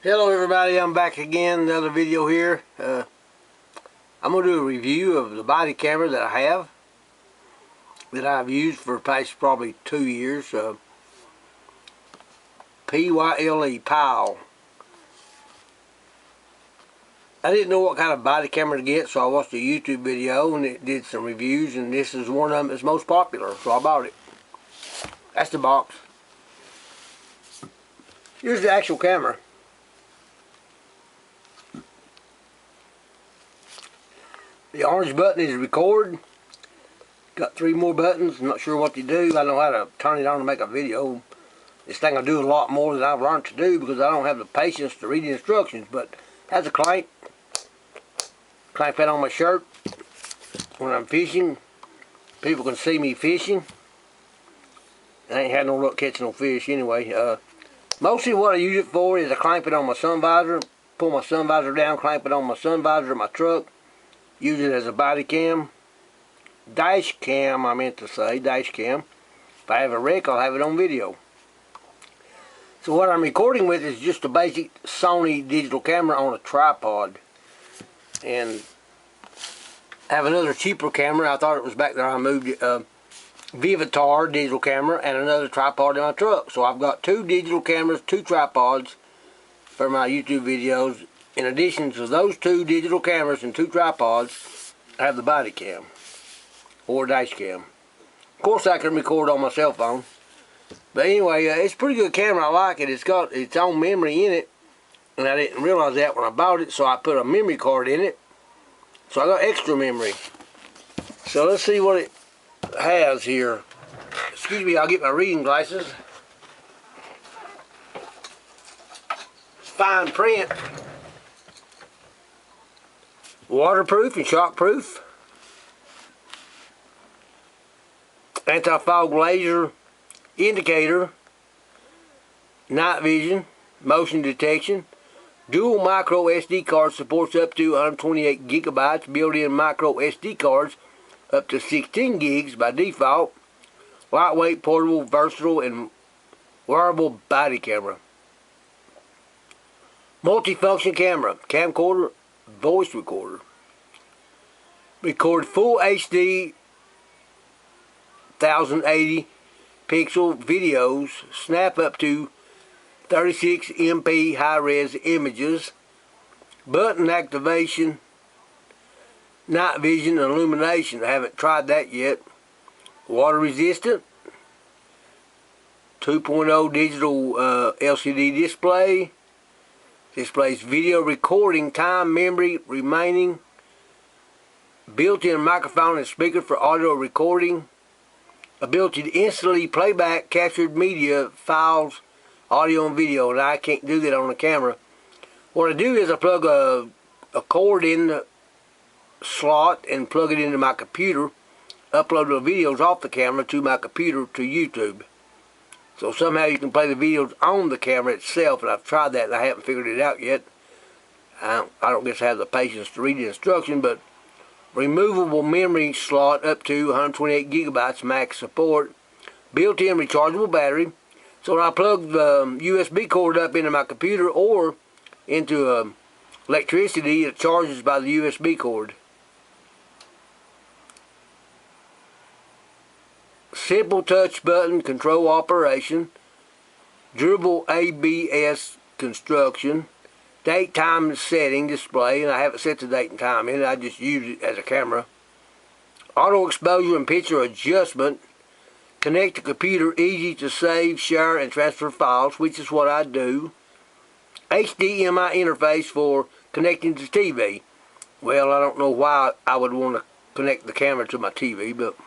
Hello everybody, I'm back again, another video here. I'm going to do a review of the body camera that I have, that I've used for the past probably 2 years. Pyle, Pyle. I didn't know what kind of body camera to get, so I watched a YouTube video and it did some reviews, and this is one of them that's most popular, so I bought it. That's the box. Here's the actual camera. The orange button is record. Got 3 more buttons. I'm not sure what they do. I know how to turn it on to make a video. This thing will do a lot more than I've learned to do because I don't have the patience to read the instructions. But it has a clamp. Clamp that on my shirt when I'm fishing. People can see me fishing. I ain't had no luck catching no fish anyway. Mostly what I use it for is I clamp it on my sun visor. Pull my sun visor down, clamp it on my sun visor of my truck. Use it as a body cam. Dash cam, I meant to say, dash cam. If I have a wreck, I'll have it on video. So what I'm recording with is just a basic Sony digital camera on a tripod. And I have another cheaper camera. I thought it was back there. I moved it. Vivitar digital camera and another tripod in my truck. So I've got 2 digital cameras, 2 tripods for my YouTube videos. In addition to those 2 digital cameras and 2 tripods, I have the body cam or dash cam. Of course, I can record on my cell phone. But anyway, it's a pretty good camera. I like it. It's got its own memory in it, and I didn't realize that when I bought it, so I put a memory card in it. So I got extra memory. So let's see what it has here. Excuse me, I'll get my reading glasses. Fine print. Waterproof and shockproof. Anti-fog laser indicator. Night vision. Motion detection. Dual micro SD card supports up to 128 gigabytes. Built-in micro SD cards up to 16 gigs by default. Lightweight, portable, versatile, and wearable body camera. Multifunction camera. Camcorder. Voice recorder. Record full HD 1080 pixel videos. Snap up to 36 MP high-res images. Button activation. Night vision and illumination. I haven't tried that yet. Water resistant. 2.0 digital LCD display. Displays video recording, time, memory, remaining. Built-in microphone and speaker for audio recording. Ability to instantly playback captured media files, audio and video. And I can't do that on the camera. What I do is I plug a cord in the slot and plug it into my computer. Upload the videos off the camera to my computer to YouTube. So somehow you can play the videos on the camera itself, and I've tried that and I haven't figured it out yet. I don't guess I have the patience to read the instruction, but removable memory slot up to 128 gigabytes max support. Built-in rechargeable battery. So when I plug the USB cord up into my computer or into electricity, it charges by the USB cord. Simple touch button control operation. Durable ABS construction. Date, time, and setting display. And I haven't set the date and time in it. I just use it as a camera. Auto exposure and picture adjustment. Connect to computer. Easy to save, share, and transfer files, which is what I do. HDMI interface for connecting to TV. Well, I don't know why I would want to connect the camera to my TV, but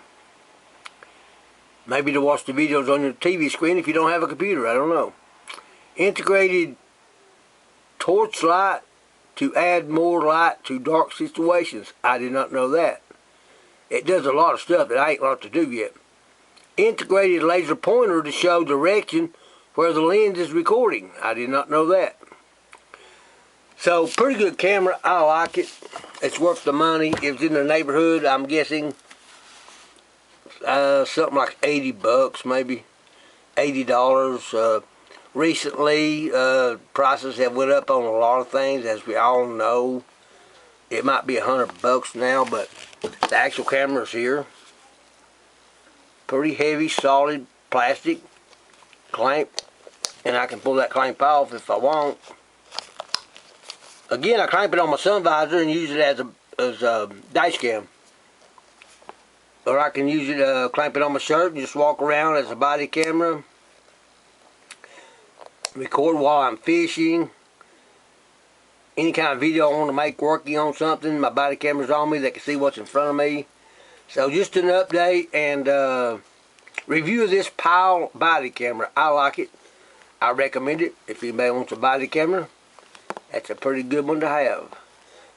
maybe to watch the videos on your TV screen if you don't have a computer. I don't know. Integrated torch light to add more light to dark situations. I did not know that. It does a lot of stuff that I ain't learned to do yet. Integrated laser pointer to show direction where the lens is recording. I did not know that. So, pretty good camera. I like it. It's worth the money. It was in the neighborhood, I'm guessing, something like 80 bucks, maybe $80. Recently, prices have went up on a lot of things, as we all know. It might be $100 now, but the actual camera's here. Pretty heavy, solid plastic clamp, and I can pull that clamp off if I want. Again, I clamp it on my sun visor and use it as a dash cam. Or I can use it, clamp it on my shirt and just walk around as a body camera. Record while I'm fishing. Any kind of video I want to make working on something, my body camera's on me. They can see what's in front of me. So just an update and review of this Pyle body camera. I like it. I recommend it. If anybody wants a body camera, that's a pretty good one to have.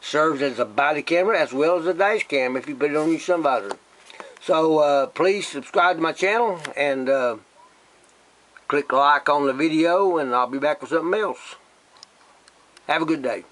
Serves as a body camera as well as a dash cam if you put it on your sun visor. So please subscribe to my channel and click like on the video, and I'll be back with something else. Have a good day.